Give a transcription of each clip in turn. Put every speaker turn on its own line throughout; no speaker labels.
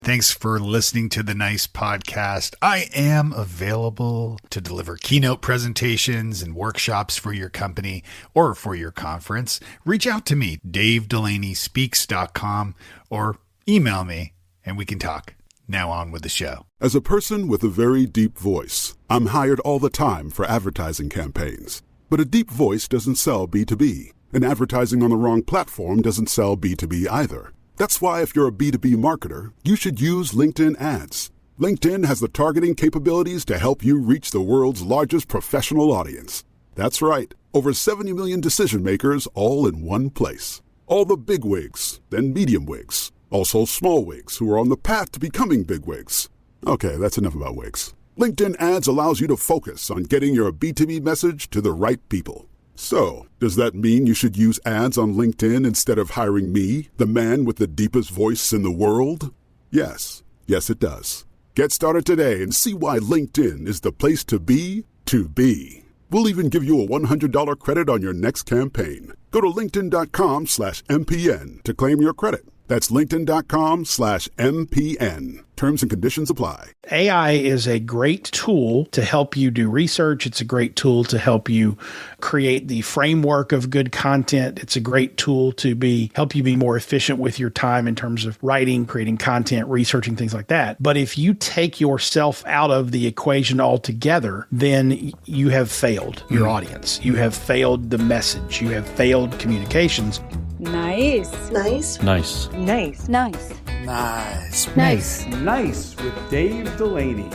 Thanks for listening to the Nice Podcast. I am available to deliver keynote presentations and workshops for your company or for your conference. Reach out to me, DaveDelaneySpeaks.com, or email me and we can talk. Now on with the show.
As a person with a very deep voice, I'm hired all the time for advertising campaigns. But a deep voice doesn't sell B2B, and advertising on the wrong platform doesn't sell B2B either. That's why if you're a B2B marketer, you should use LinkedIn ads. LinkedIn has the targeting capabilities to help you reach the world's largest professional audience. That's right, over 70 million decision makers all in one place. All the big wigs, then medium wigs. Also small wigs who are on the path to becoming big wigs. Okay, that's enough about wigs. LinkedIn ads allows you to focus on getting your B2B message to the right people. So, does that mean you should use ads on LinkedIn instead of hiring me, the man with the deepest voice in the world? Yes. Yes, it does. Get started today and see why LinkedIn is the place to be to be. We'll even give you a $100 credit on your next campaign. Go to linkedin.com/MPN to claim your credit. That's linkedin.com/MPN. Terms and conditions apply.
AI is a great tool to help you do research. It's a great tool to help you create the framework of good content. It's a great tool to help you be more efficient with your time in terms of writing, creating content, researching, things like that. But if you take yourself out of the equation altogether, then you have failed your audience. You have failed the message. You have failed communications.
Nice.
Nice.
Nice.
Nice. Nice.
Nice.
Nice.
Nice with Dave Delaney.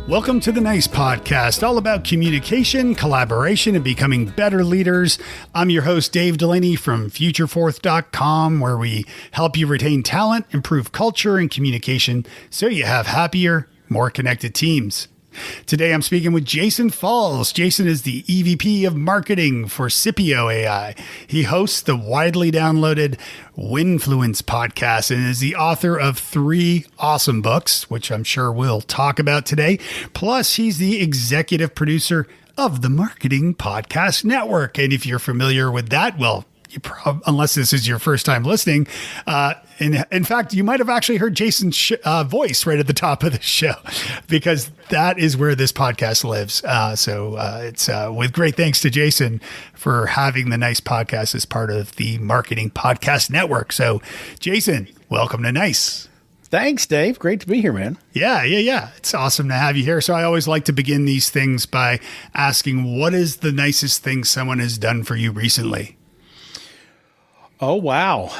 Welcome to the Nice Podcast, all about communication, collaboration, and becoming better leaders. I'm your host, Dave Delaney from futureforth.com, where we help you retain talent, improve culture and communication so you have happier, more connected teams. Today, I'm speaking with Jason Falls. Jason is the EVP of Marketing for Scipio AI. He hosts the widely downloaded Winfluence podcast and is the author of 3 awesome books, which I'm sure we'll talk about today. Plus, he's the executive producer of the Marketing Podcast Network. And if you're familiar with that, well, unless this is your first time listening, in fact, you might have actually heard Jason's voice right at the top of the show, because that is where this podcast lives. So it's with great thanks to Jason for having the Nice Podcast as part of the Marketing Podcast Network. So, Jason, welcome to Nice.
Thanks, Dave. Great to be here, man.
Yeah. It's awesome to have you here. So I always like to begin these things by asking, what is the nicest thing someone has done for you recently?
Oh, wow.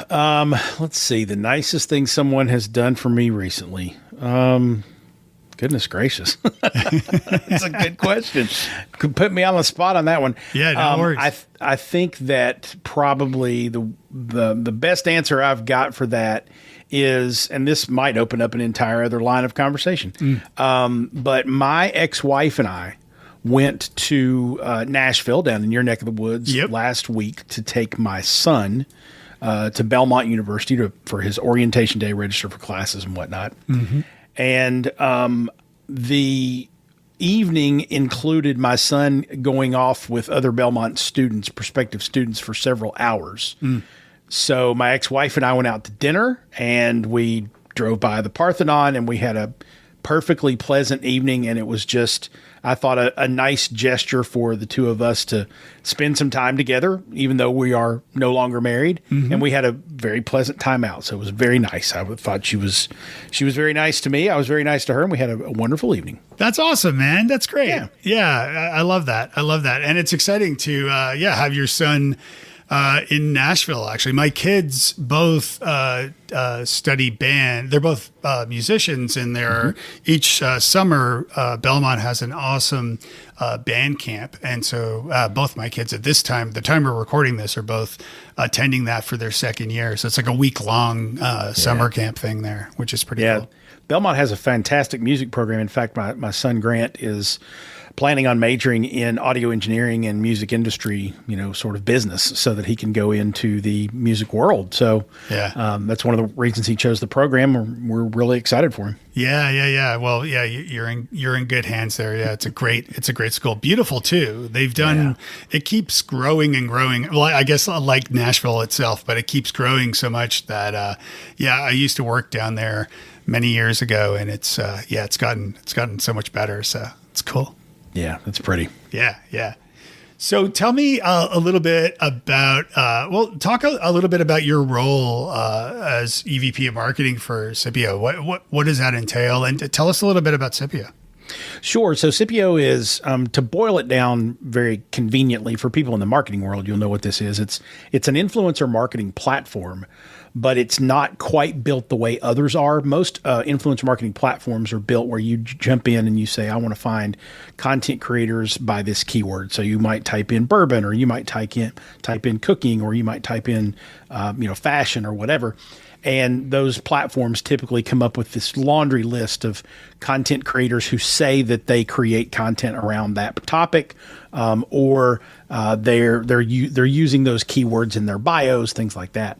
Let's see. The nicest thing someone has done for me recently. Goodness gracious. That's a good question. Could put me on the spot on that one.
Yeah, no worries.
I think that probably the best answer I've got for that is, and this might open up an entire other line of conversation, but my ex-wife and I went to Nashville, down in your neck of the woods, last week to take my son to Belmont University for his orientation day, register for classes and whatnot. Mm-hmm. And the evening included my son going off with other Belmont students, prospective students, for several hours. So my ex-wife and I went out to dinner, and we drove by the Parthenon, and we had a perfectly pleasant evening. And it was just, I thought, a nice gesture for the two of us to spend some time together, even though we are no longer married. Mm-hmm. And we had a very pleasant time out. So it was very nice. I thought she was very nice to me. I was very nice to her, and we had a wonderful evening.
That's awesome, man. That's great. Yeah. I love that. And it's exciting to, have your son in Nashville. Actually, my kids both study band. They're both musicians, and they're each summer Belmont has an awesome band camp, and so both my kids at this time, the time we're recording this, are both attending that for their second year. So it's like a week-long summer camp thing there, which is pretty cool.
Belmont has a fantastic music program. In fact, my son Grant is planning on majoring in audio engineering and music industry, sort of business, so that he can go into the music world. So that's one one of the reasons he chose the program. We're really excited for him.
Yeah. Well, yeah, you're in good hands there. Yeah, it's a great school. Beautiful too. They've done it keeps growing and growing. Well, I guess like Nashville itself, but it keeps growing so much that I used to work down there many years ago, and it's gotten so much better. So it's cool.
Yeah, that's pretty.
Yeah. So tell me a little bit about, talk a little bit about your role as EVP of marketing for Scipio. What does that entail? And tell us a little bit about Scipio.
Sure. So Scipio is, to boil it down very conveniently for people in the marketing world, you'll know what this is. It's an influencer marketing platform, but it's not quite built the way others are. Most influencer marketing platforms are built where you jump in and you say, I want to find content creators by this keyword. So you might type in bourbon, or you might type in cooking, or you might type in fashion or whatever. And those platforms typically come up with this laundry list of content creators who say that they create content around that topic, or they're using those keywords in their bios, things like that.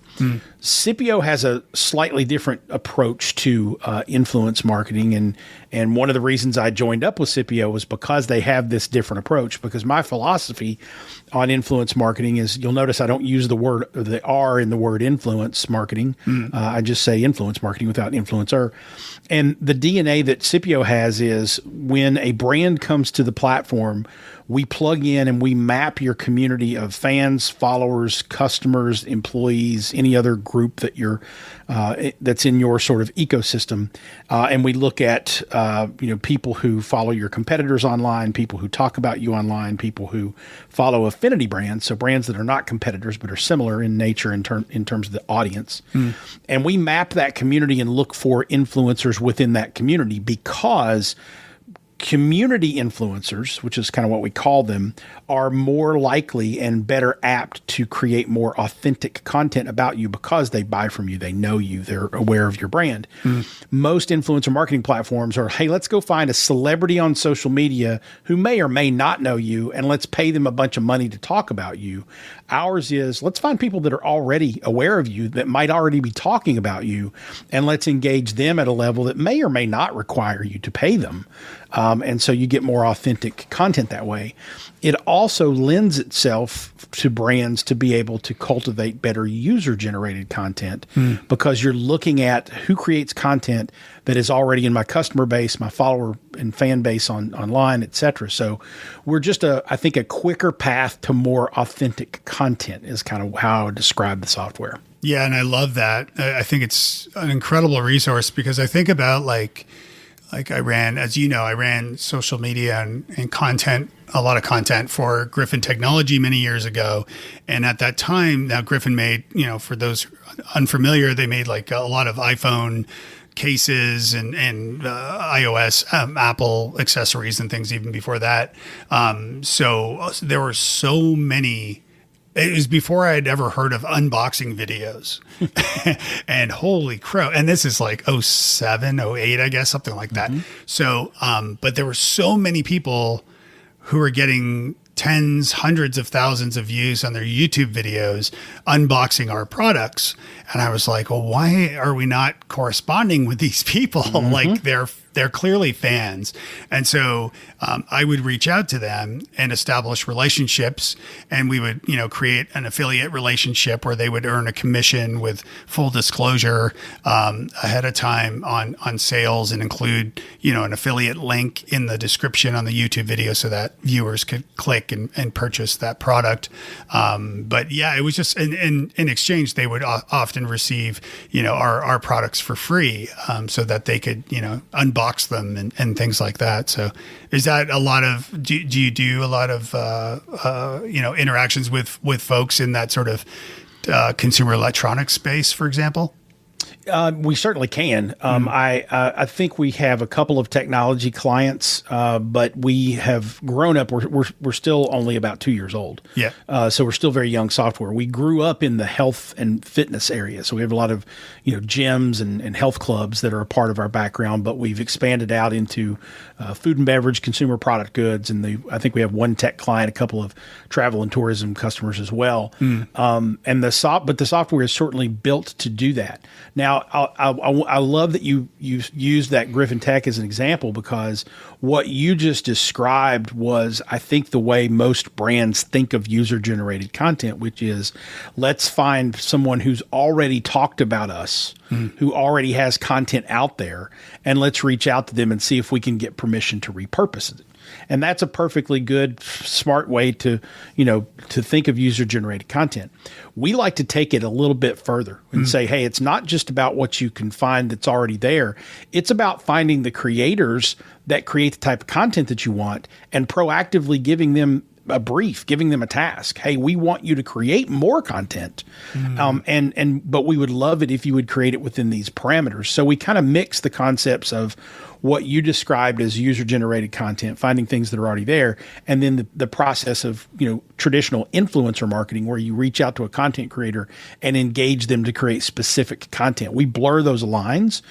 Scipio has a slightly different approach to influence marketing, and one of the reasons I joined up with Scipio was because they have this different approach. Because my philosophy on influence marketing is, you'll notice I don't use the R in the word influence marketing. I just say influence marketing without influencer. And the DNA that Scipio has is, when a brand comes to the platform, we plug in and we map your community of fans, followers, customers, employees, any other group that that's in your sort of ecosystem, and we look at people who follow your competitors online, people who talk about you online, people who follow affinity brands, so brands that are not competitors but are similar in nature in terms of the audience, and we map that community and look for influencers within that community, because community influencers, which is kind of what we call them, are more likely and better apt to create more authentic content about you because they buy from you, they know you, they're aware of your brand. Most influencer marketing platforms are, hey, let's go find a celebrity on social media who may or may not know you, and let's pay them a bunch of money to talk about you. Ours is, let's find people that are already aware of you, that might already be talking about you, and let's engage them at a level that may or may not require you to pay them. And so you get more authentic content that way. It also lends itself to brands to be able to cultivate better user-generated content, because you're looking at who creates content that is already in my customer base, my follower and fan base online, et cetera. So we're just I think a quicker path to more authentic content is kind of how I would describe the software.
Yeah, and I love that. I think it's an incredible resource, because I think about like I ran social media and content, a lot of content for Griffin Technology many years ago. And at that time, now Griffin made, for those unfamiliar, they made like a lot of iPhone cases and iOS, Apple accessories and things even before that. So there were so many. It was before I had ever heard of unboxing videos. And holy crow. And this is like 07, 08, I guess, something like that. So, but there were so many people who were getting tens, hundreds of thousands of views on their YouTube videos unboxing our products. And I was like, well, why are we not corresponding with these people? Like they're clearly fans. And so I would reach out to them and establish relationships, and we would, create an affiliate relationship where they would earn a commission with full disclosure ahead of time on sales, and include, an affiliate link in the description on the YouTube video so that viewers could click and purchase that product. But yeah, it was just in exchange, they would often receive, our products for free, so that they could, unbox them and things like that. So is that a lot of, do you do a lot of, interactions with folks in that sort of consumer electronics space, for example?
We certainly can. I think we have a couple of technology clients, but we have grown up. We're still only about 2 years old.
Yeah.
So we're still very young software. We grew up in the health and fitness area, so we have a lot of gyms and health clubs that are a part of our background. But we've expanded out into food and beverage, consumer product goods, and I think we have one tech client, a couple of travel and tourism customers as well. And the software is certainly built to do that. Now, I love that you used that Griffin Tech as an example, because what you just described was, I think, the way most brands think of user-generated content, which is, let's find someone who's already talked about us, who already has content out there, and let's reach out to them and see if we can get permission to repurpose it. And that's a perfectly good, smart way to think of user-generated content. We like to take it a little bit further and say, hey, it's not just about what you can find that's already there. It's about finding the creators that create the type of content that you want and proactively giving them a brief, giving them a task. Hey, we want you to create more content. But we would love it if you would create it within these parameters. So we kind of mix the concepts of what you described as user-generated content, finding things that are already there, and then the process of traditional influencer marketing, where you reach out to a content creator and engage them to create specific content. We blur those lines,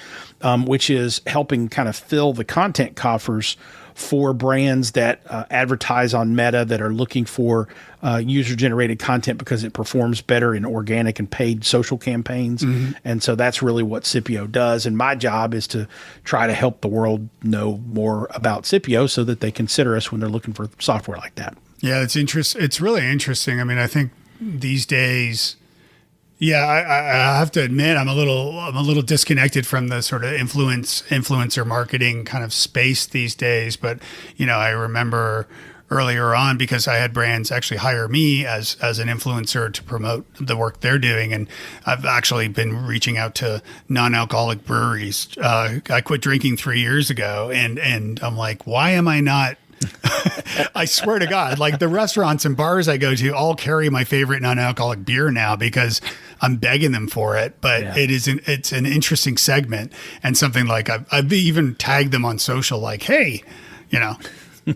which is helping kind of fill the content coffers for brands that advertise on Meta, that are looking for user-generated content because it performs better in organic and paid social campaigns. And so that's really what Scipio does. And my job is to try to help the world know more about Scipio so that they consider us when they're looking for software like that.
Yeah, it's interesting. It's really interesting. I mean, I think these days, I have to admit, I'm a little disconnected from the sort of influencer marketing kind of space these days. But I remember earlier on, because I had brands actually hire me as an influencer to promote the work they're doing, and I've actually been reaching out to non-alcoholic breweries. I quit drinking 3 years ago, and I'm like, why am I not? I swear to God, like the restaurants and bars I go to all carry my favorite non-alcoholic beer now because I'm begging them for it. But it's an interesting segment, and something like I've even tagged them on social, like, hey,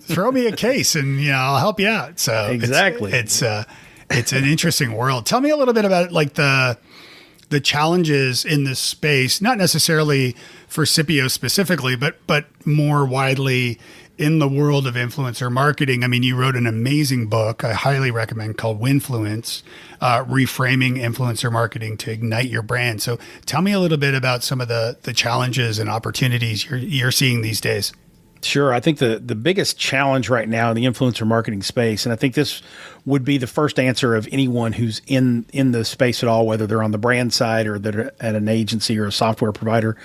throw me a case and I'll help you out. So
exactly,
it's an interesting world. Tell me a little bit about like the challenges in this space, not necessarily for Scipio specifically, but more widely in the world of influencer marketing. I mean, you wrote an amazing book I highly recommend called Winfluence, Reframing Influencer Marketing to Ignite Your Brand. So tell me a little bit about some of the challenges and opportunities you're seeing these days.
Sure. I think the biggest challenge right now in the influencer marketing space, and I think this would be the first answer of anyone who's in the space at all, whether they're on the brand side or they're at an agency or a software provider.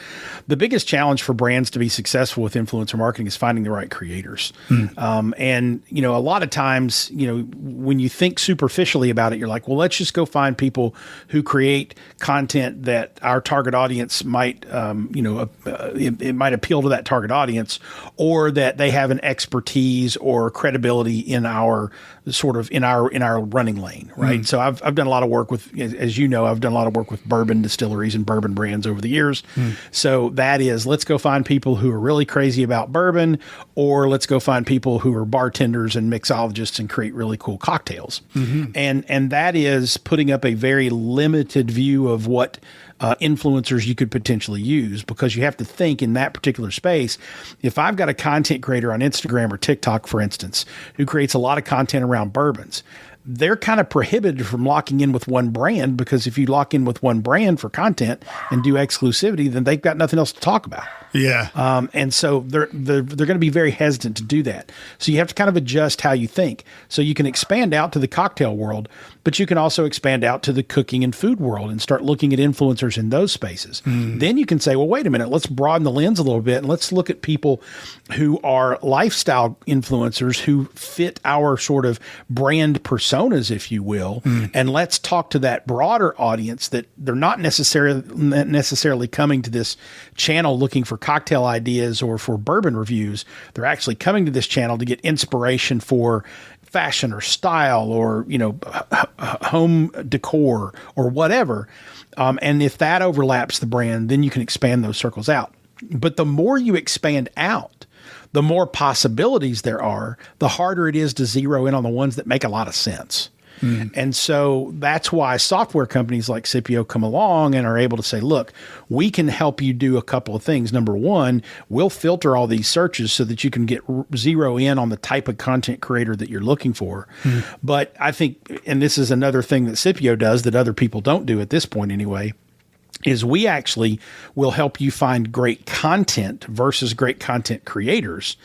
The biggest challenge for brands to be successful with influencer marketing is finding the right creators. And, a lot of times, when you think superficially about it, you're like, well, let's just go find people who create content that our target audience might, it might appeal to that target audience, or that they have an expertise or credibility in our running lane, right? So I've done a lot of work with, as you know, I've done a lot of work with bourbon distilleries and bourbon brands over the years. So that is, let's go find people who are really crazy about bourbon, or let's go find people who are bartenders and mixologists and create really cool cocktails. And that is putting up a very limited view of what influencers you could potentially use, because you have to think in that particular space. If I've got a content creator on Instagram or TikTok, for instance, who creates a lot of content around bourbons, they're kind of prohibited from locking in with one brand, because if you lock in with one brand for content and do exclusivity, then they've got nothing else to talk about.
Yeah.
And so they're going to be very hesitant to do that. So you have to kind of adjust how you think. So you can expand out to the cocktail world, but you can also expand out to the cooking and food world and start looking at influencers in those spaces. Then you can say, well, wait a minute, let's broaden the lens a little bit and let's look at people who are lifestyle influencers who fit our sort of brand persona personas, if you will, and let's talk to that broader audience that they're not necessarily coming to this channel looking for cocktail ideas or for bourbon reviews. They're actually coming to this channel to get inspiration for fashion or style or, home decor or whatever. And if that overlaps the brand, then you can expand those circles out. But the more you expand out, the more possibilities there are, the harder it is to zero in on the ones that make a lot of sense. And so that's why software companies like Scipio come along and are able to say, look, we can help you do a couple of things. Number one, we'll filter all these searches so that you can get zero in on the type of content creator that you're looking for. But I think, and this is another thing that Scipio does that other people don't do at this point anyway, is we actually will help you find great content versus great content creators.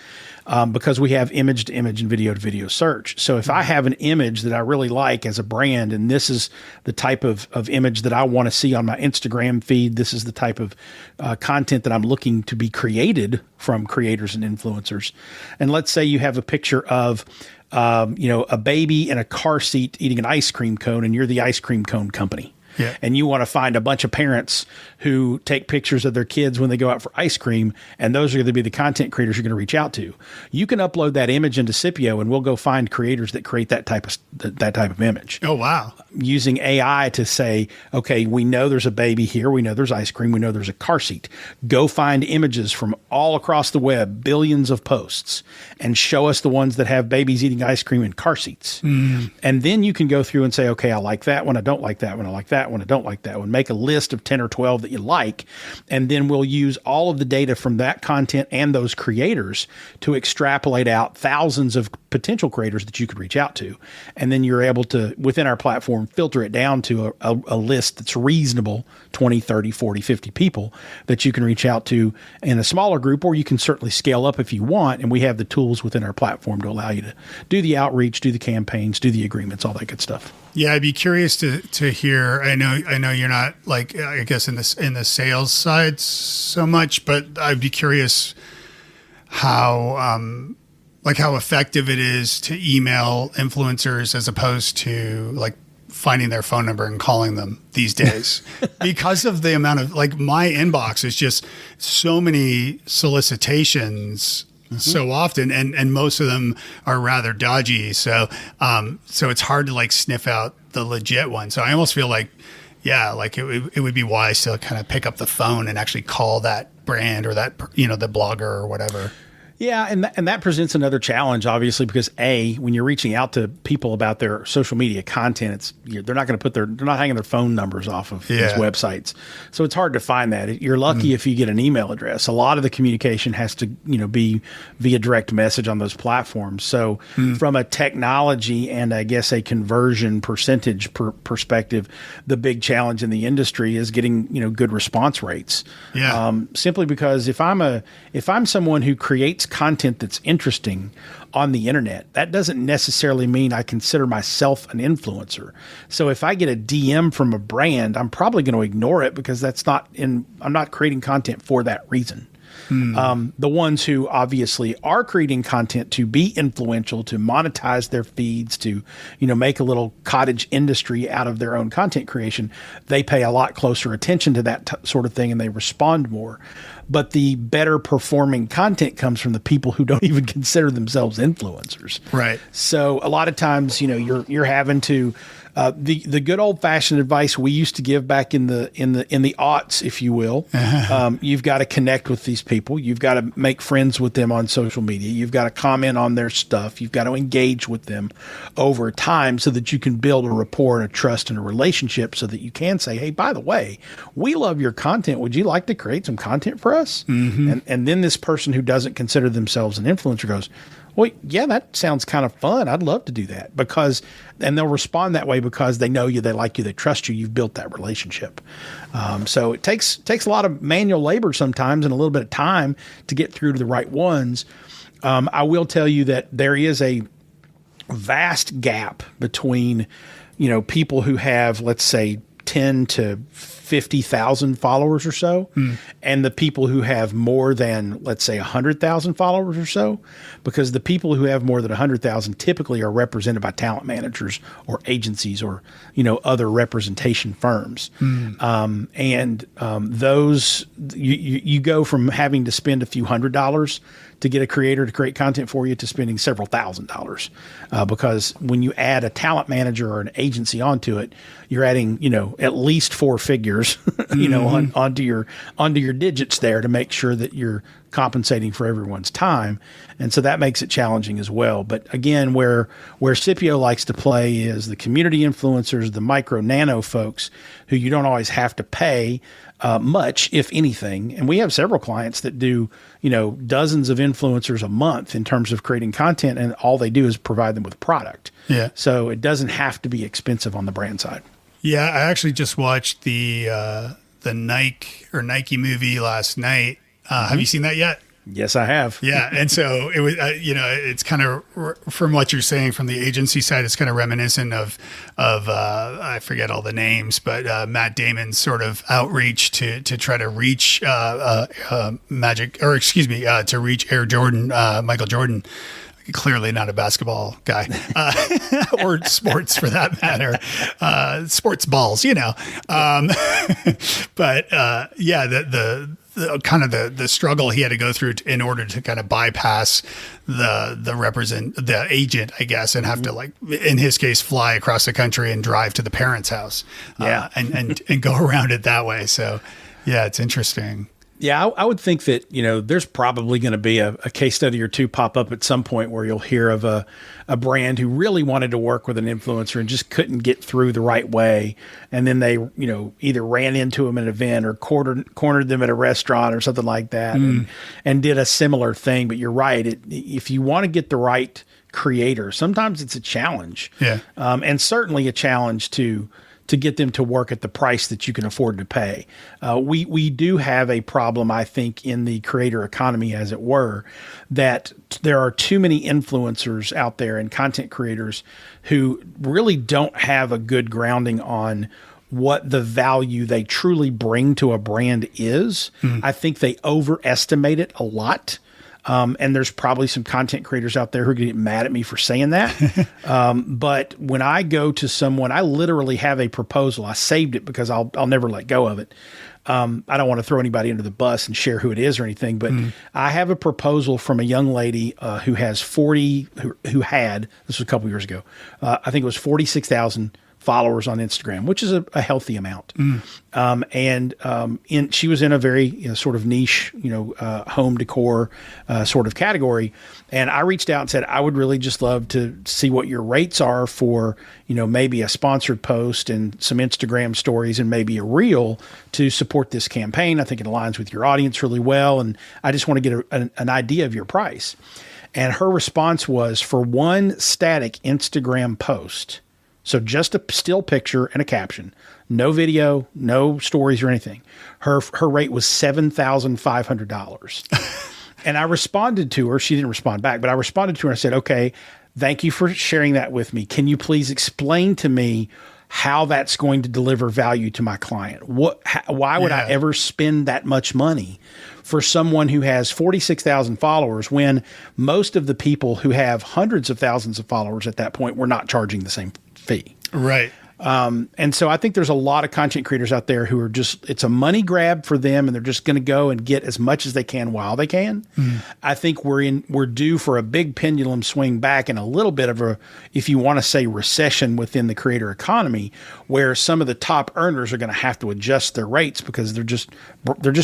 Because we have image to image and video to video search. So if I have an image that I really like as a brand, and this is the type of image that I want to see on my Instagram feed, this is the type of content that I'm looking to be created from creators and influencers. And let's say you have a picture of, a baby in a car seat eating an ice cream cone, and you're the ice cream cone company. Yeah. And you want to find a bunch of parents who take pictures of their kids when they go out for ice cream, and those are going to be the content creators you're going to reach out to. You can upload that image into Scipio, and we'll go find creators that create that type of image.
Oh, wow.
Using AI to say, okay, we know there's a baby here. We know there's ice cream. We know there's a car seat. Go find images from all across the web, billions of posts, and show us the ones that have babies eating ice cream in car seats. And then you can go through and say, okay, I like that one. I don't like that one. I like that one. I don't like that one. Make a list of 10 or 12 that you like. And then we'll use all of the data from that content and those creators to extrapolate out thousands of potential creators that you could reach out to. And then you're able to, within our platform, filter it down to a list that's reasonable, 20, 30, 40, 50 people that you can reach out to in a smaller group, or you can certainly scale up if you want. And we have the tools within our platform to allow you to do the outreach, do the campaigns, do the agreements, all that good stuff.
Yeah, I'd be curious to hear. I know you're not like, I guess in the sales side so much, but I'd be curious how effective it is to email influencers as opposed to like finding their phone number and calling them these days because of the amount of, like, my inbox is just so many solicitations so often, and most of them are rather dodgy. So it's hard to like sniff out the legit one. So I almost feel like, yeah, like it would be wise to kind of pick up the phone and actually call that brand or that, the blogger or whatever.
Yeah, and that presents another challenge, obviously, because when you're reaching out to people about their social media content, they're not hanging their phone numbers off of these websites, so it's hard to find that. You're lucky if you get an email address. A lot of the communication has to, be via direct message on those platforms. So from a technology and I guess a conversion percentage perspective, the big challenge in the industry is getting good response rates. Yeah. Simply because if I'm someone who creates content that's interesting on the internet, that doesn't necessarily mean I consider myself an influencer. So if I get a DM from a brand, I'm probably going to ignore it because I'm not creating content for that reason. The ones who obviously are creating content to be influential, to monetize their feeds, to, make a little cottage industry out of their own content creation, they pay a lot closer attention to that sort of thing and they respond more. But the better performing content comes from the people who don't even consider themselves influencers. Right. So a lot of times, you're having to, the good old fashioned advice we used to give back in the aughts, if you will, you've got to connect with these people. You've got to make friends with them on social media. You've got to comment on their stuff. You've got to engage with them over time so that you can build a rapport and a trust and a relationship so that you can say, hey, by the way, we love your content. Would you like to create some content for us? And then this person who doesn't consider themselves an influencer goes, well, yeah, that sounds kind of fun. I'd love to do that and they'll respond that way because they know you, they like you, they trust you. You've built that relationship. So it takes a lot of manual labor sometimes and a little bit of time to get through to the right ones. I will tell you that there is a vast gap between, people who have, let's say, 10 to 50,000 followers or so, and the people who have more than, let's say, 100,000 followers or so, because the people who have more than 100,000 typically are represented by talent managers or agencies or, other representation firms. Those, you go from having to spend a few $100s to get a creator to create content for you to spending several $1,000s, because when you add a talent manager or an agency onto it, you're adding, at least 4 figures, onto your digits there to make sure that you're compensating for everyone's time. And so that makes it challenging as well. But again, where Scipio likes to play is the community influencers, the micro nano folks who you don't always have to pay much, if anything. And we have several clients that do, dozens of influencers a month in terms of creating content, and all they do is provide them with product.
Yeah.
So it doesn't have to be expensive on the brand side.
Yeah, I actually just watched the Nike movie last night. Have you seen that yet?
Yes, I have.
Yeah. And so it was, it's kind of, from what you're saying from the agency side, it's kind of reminiscent of I forget all the names, but Matt Damon's sort of outreach to try to reach to reach Air Jordan, Michael Jordan. Clearly not a basketball guy, or sports for that matter, sports balls, but the kind of the struggle he had to go through in order to kind of bypass the agent, I guess, and have to, like, in his case, fly across the country and drive to the parents' house, and go around it that way. So yeah, it's interesting.
Yeah, I would think that, there's probably going to be a case study or two pop up at some point where you'll hear of a brand who really wanted to work with an influencer and just couldn't get through the right way. And then they, either ran into them at an event or cornered them at a restaurant or something like that, and did a similar thing. But you're right. If you want to get the right creator, sometimes it's a challenge.
Yeah.
And certainly a challenge to get them to work at the price that you can afford to pay. We do have a problem, I think, in the creator economy, as it were, that there are too many influencers out there and content creators who really don't have a good grounding on what the value they truly bring to a brand is. I think they overestimate it a lot. And there's probably some content creators out there who are going to get mad at me for saying that. But when I go to someone, I literally have a proposal. I saved it because I'll never let go of it. I don't want to throw anybody under the bus and share who it is or anything, but I have a proposal from a young lady who has who had, this was a couple years ago, I think it was 46,000 followers on Instagram, which is a healthy amount. She was in a very sort of niche, home decor sort of category. And I reached out and said, I would really just love to see what your rates are for, maybe a sponsored post and some Instagram stories and maybe a reel to support this campaign. I think it aligns with your audience really well. And I just want to get an idea of your price. And her response was, for one static Instagram post, so just a still picture and a caption, no video, no stories or anything, her rate was $7,500. And I responded to her. She didn't respond back, but I responded to her and I said, okay, thank you for sharing that with me. Can you please explain to me how that's going to deliver value to my client? Why would I ever spend that much money for someone who has 46,000 followers when most of the people who have hundreds of thousands of followers at that point were not charging the same fee?
Right.
And so I think there's a lot of content creators out there who are it's a money grab for them, and they're just going to go and get as much as they can while they can. I think we're due for a big pendulum swing back and a little bit of if you want to say, recession within the creator economy, where some of the top earners are going to have to adjust their rates because they're just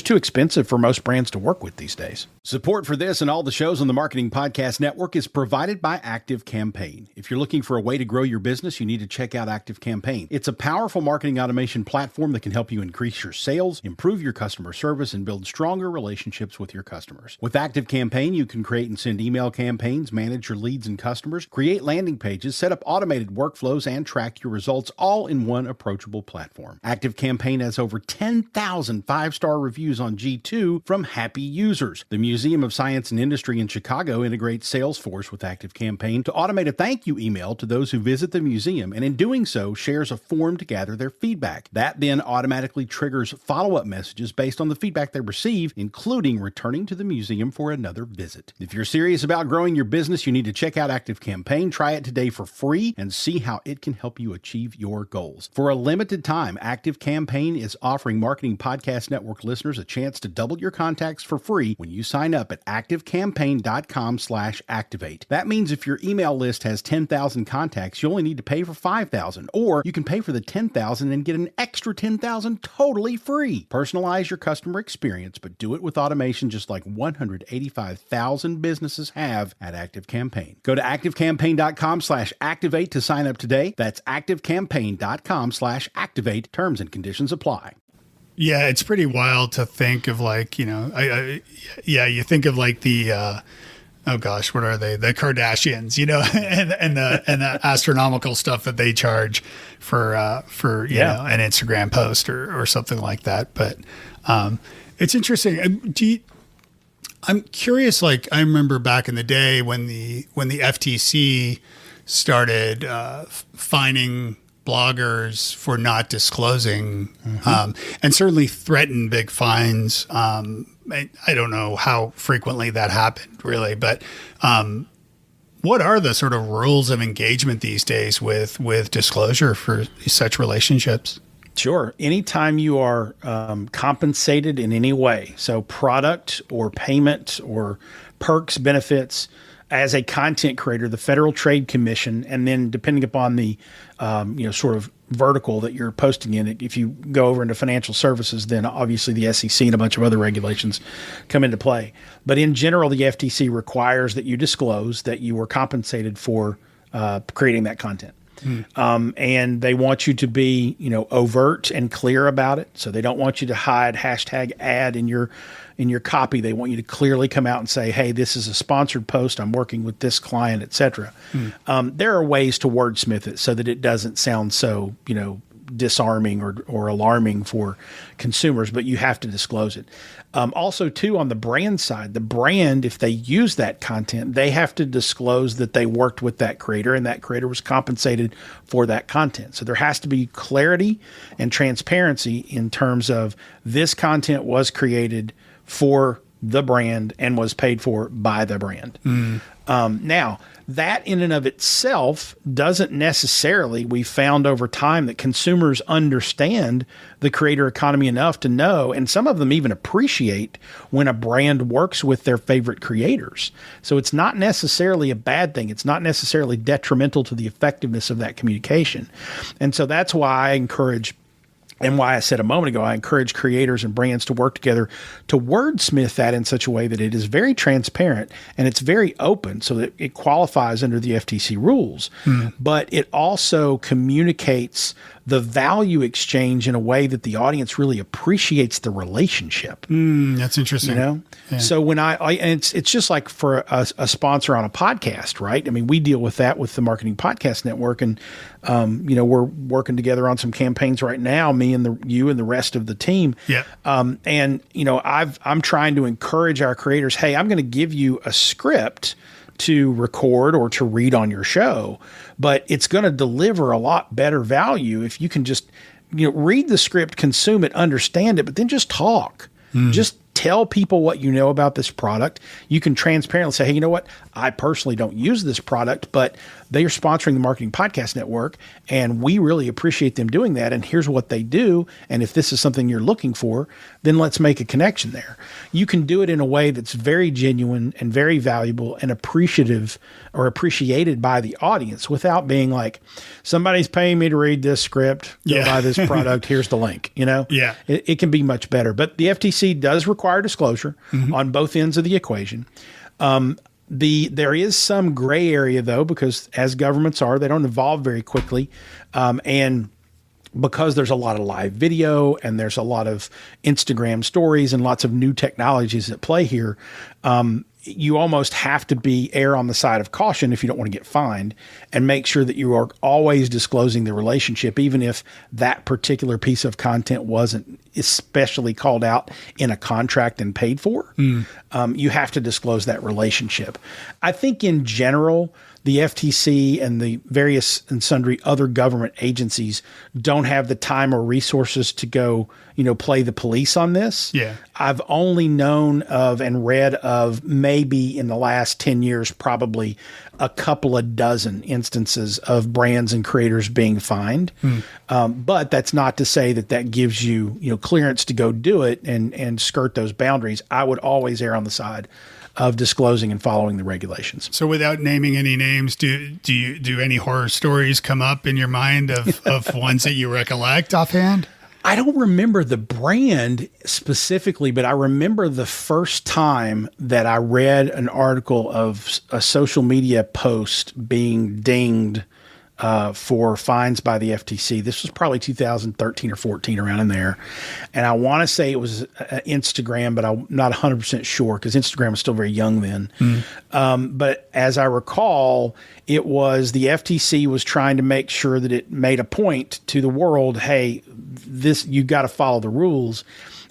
too expensive for most brands to work with these days.
Support for this and all the shows on the Marketing Podcast Network is provided by ActiveCampaign. If you're looking for a way to grow your business, you need to check out ActiveCampaign. It's a powerful marketing automation platform that can help you increase your sales, improve your customer service, and build stronger relationships with your customers. With ActiveCampaign, you can create and send email campaigns, manage your leads and customers, create landing pages, set up automated workflows, and track your results all in one approachable platform. ActiveCampaign has over 10,000 five-star reviews on G2 from happy users. The Museum of Science and Industry in Chicago integrates Salesforce with ActiveCampaign to automate a thank you email to those who visit the museum, and in doing so, share prepares a form to gather their feedback. That then automatically triggers follow-up messages based on the feedback they receive, including returning to the museum for another visit. If you're serious about growing your business, you need to check out ActiveCampaign. Try it today for free and see how it can help you achieve your goals. For a limited time, ActiveCampaign is offering Marketing Podcast Network listeners a chance to double your contacts for free when you sign up at activecampaign.com/activate. That means if your email list has 10,000 contacts, you only need to pay for 5,000, or you can pay for the 10,000 and get an extra 10,000 totally free. Personalize your customer experience, but do it with automation just like 185,000 businesses have at ActiveCampaign. Go to activecampaign.com/activate to sign up today. That's activecampaign.com/activate. Terms and conditions apply.
Yeah, it's pretty wild to think of, like, you think of like the, oh gosh, what are they? The Kardashians, and the astronomical stuff that they charge for you know, an Instagram post or something like that. But it's interesting. I'm curious. Like, I remember back in the day when the FTC started fining bloggers for not disclosing, and certainly threatened big fines. I don't know how frequently that happened, really, but what are the sort of rules of engagement these days with disclosure for such relationships?
Sure. Anytime you are compensated in any way, so product or payment or perks, benefits, as a content creator, the Federal Trade Commission, and then depending upon the sort of vertical that you're posting in, if you go over into financial services, then obviously the SEC and a bunch of other regulations come into play. But in general, the FTC requires that you disclose that you were compensated for creating that content. And they want you to be, overt and clear about it. So they don't want you to hide hashtag ad in your copy. They want you to clearly come out and say, hey, this is a sponsored post. I'm working with this client, et cetera. There are ways to wordsmith it so that it doesn't sound so, disarming or alarming for consumers, but you have to disclose it. Also, too, on the brand side, the brand, if they use that content, they have to disclose that they worked with that creator and that creator was compensated for that content. So there has to be clarity and transparency in terms of this content was created for the brand and was paid for by the brand. Now, that in and of itself doesn't necessarily, we found over time that consumers understand the creator economy enough to know, and some of them even appreciate when a brand works with their favorite creators. So it's not necessarily a bad thing. It's not necessarily detrimental to the effectiveness of that communication. And so that's why I encourage, and why I said a moment ago, I encourage creators and brands to work together to wordsmith that in such a way that it is very transparent and it's very open so that it qualifies under the FTC rules. But it also communicates the value exchange in a way that the audience really appreciates the relationship.
That's interesting.
Yeah. So when and it's just like for a sponsor on a podcast, right? I mean, we deal with that with the Marketing Podcast Network, and we're working together on some campaigns right now, me and you and the rest of the team.
Yeah.
And I'm trying to encourage our creators. Hey, I'm going to give you a script to record or to read on your show, but it's going to deliver a lot better value if you can just, read the script, consume it, understand it, but then just talk. Just tell people what you know about this product. You can transparently say, hey, you know what? I personally don't use this product, but they are sponsoring the Marketing Podcast Network, and we really appreciate them doing that. And here's what they do. And if this is something you're looking for, then let's make a connection there. You can do it in a way that's very genuine and very valuable and appreciative or appreciated by the audience without being like, somebody's paying me to read this script, go buy this product, here's the link,
Yeah.
It can be much better. But the FTC does require disclosure on both ends of the equation. There is some gray area, though, because as governments are, they don't evolve very quickly. And because there's a lot of live video and there's a lot of Instagram stories and lots of new technologies at play here, you almost have to err on the side of caution if you don't want to get fined, and make sure that you are always disclosing the relationship, even if that particular piece of content wasn't especially called out in a contract and paid for. You have to disclose that relationship. I think in general, the FTC and the various and sundry other government agencies don't have the time or resources to go, play the police on this.
Yeah.
I've only known of and read of maybe in the last 10 years, probably a couple of dozen instances of brands and creators being fined. But that's not to say that gives you, clearance to go do it and skirt those boundaries. I would always err on the side of disclosing and following the regulations.
So without naming any names, do any horror stories come up in your mind of ones that you recollect offhand?
I don't remember the brand specifically, but I remember the first time that I read an article of a social media post being dinged for fines by the FTC. This was probably 2013 or 14, around in there. And I want to say it was Instagram, but I'm not 100% sure because Instagram was still very young then. But as I recall, it was the FTC was trying to make sure that it made a point to the world, hey, you got to follow the rules.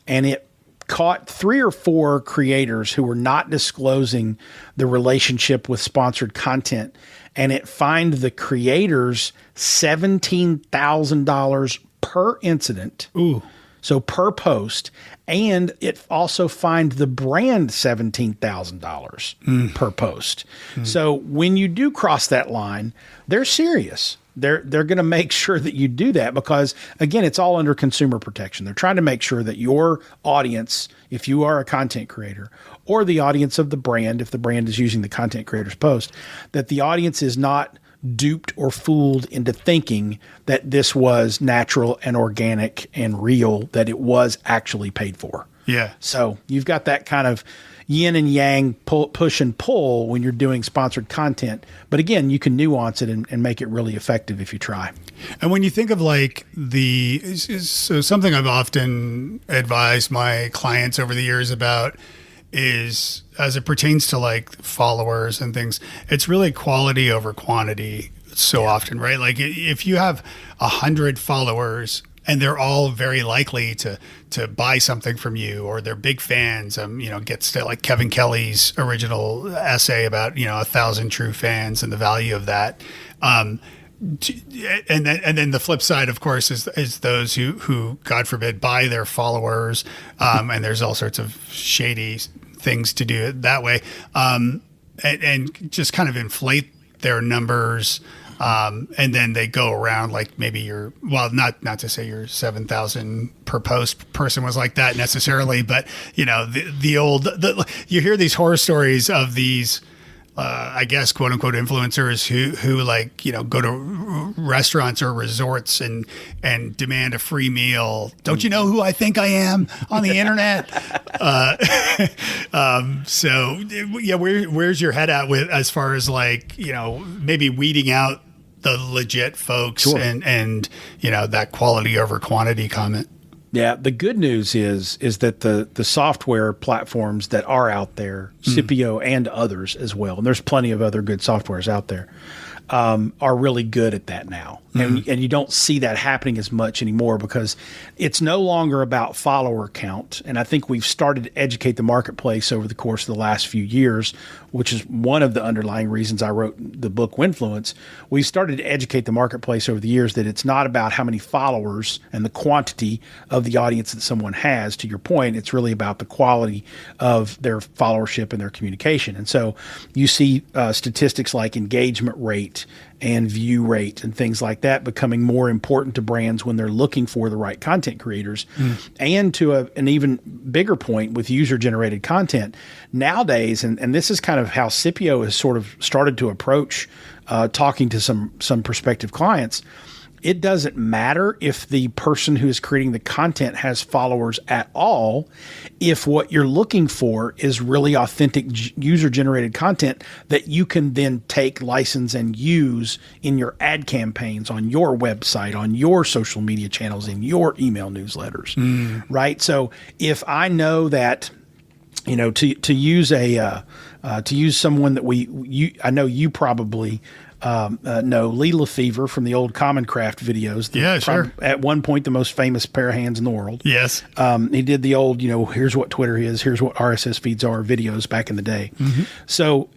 And it caught 3 or 4 creators who were not disclosing the relationship with sponsored content, and it fined the creators $17,000 per incident.
Ooh.
So per post. And it also fined the brand $17,000 per post. So when you do cross that line, they're serious. They're going to make sure that you do that because, again, it's all under consumer protection. They're trying to make sure that your audience, if you are a content creator, or the audience of the brand, if the brand is using the content creator's post, that the audience is not duped or fooled into thinking that this was natural and organic and real, that it was actually paid for.
Yeah.
So you've got that kind of yin and yang, push and pull when you're doing sponsored content. But again, you can nuance it and make it really effective if you try.
And when you think of so something I've often advised my clients over the years about is, as it pertains to like followers and things, it's really quality over quantity so often, right? Like if you have 100 followers and they're all very likely to buy something from you, or they're big fans, gets to like Kevin Kelly's original essay about, 1,000 true fans and the value of that. And then the flip side, of course, is those who God forbid buy their followers. And there's all sorts of shady things to do it that way. And just kind of inflate their numbers. And then they go around like maybe not to say your 7,000 per post person was like that necessarily, but you hear these horror stories of these, I guess, quote unquote influencers who like, go to restaurants or resorts and demand a free meal. Don't you know who I think I am on the internet? So yeah, where's your head at with, as far as like, maybe weeding out the legit folks? Sure. and that quality over quantity comment?
Yeah, the good news is that the software platforms that are out there, Scipio and others as well, and there's plenty of other good softwares out there, are really good at that now. And you don't see that happening as much anymore because it's no longer about follower count. And I think we've started to educate the marketplace over the course of the last few years, which is one of the underlying reasons I wrote the book Winfluence. We've started to educate the marketplace over the years that it's not about how many followers and the quantity of the audience that someone has. To your point, it's really about the quality of their followership and their communication. And so you see statistics like engagement rate and view rate and things like that becoming more important to brands when they're looking for the right content creators. And to an even bigger point with user-generated content nowadays, and this is kind of how Scipio has sort of started to approach talking to some prospective clients. It doesn't matter if the person who is creating the content has followers at all. If what you're looking for is really authentic user-generated content that you can then take, license, and use in your ad campaigns, on your website, on your social media channels, in your email newsletters, right? So if I know that, to use a To use someone that I know you probably know, Lee Lefevre from the old Common Craft videos.
Yeah, sure.
At one point, the most famous pair of hands in the world.
Yes.
He did the old, here's what Twitter is, here's what RSS feeds are videos back in the day.
Mm-hmm.
So,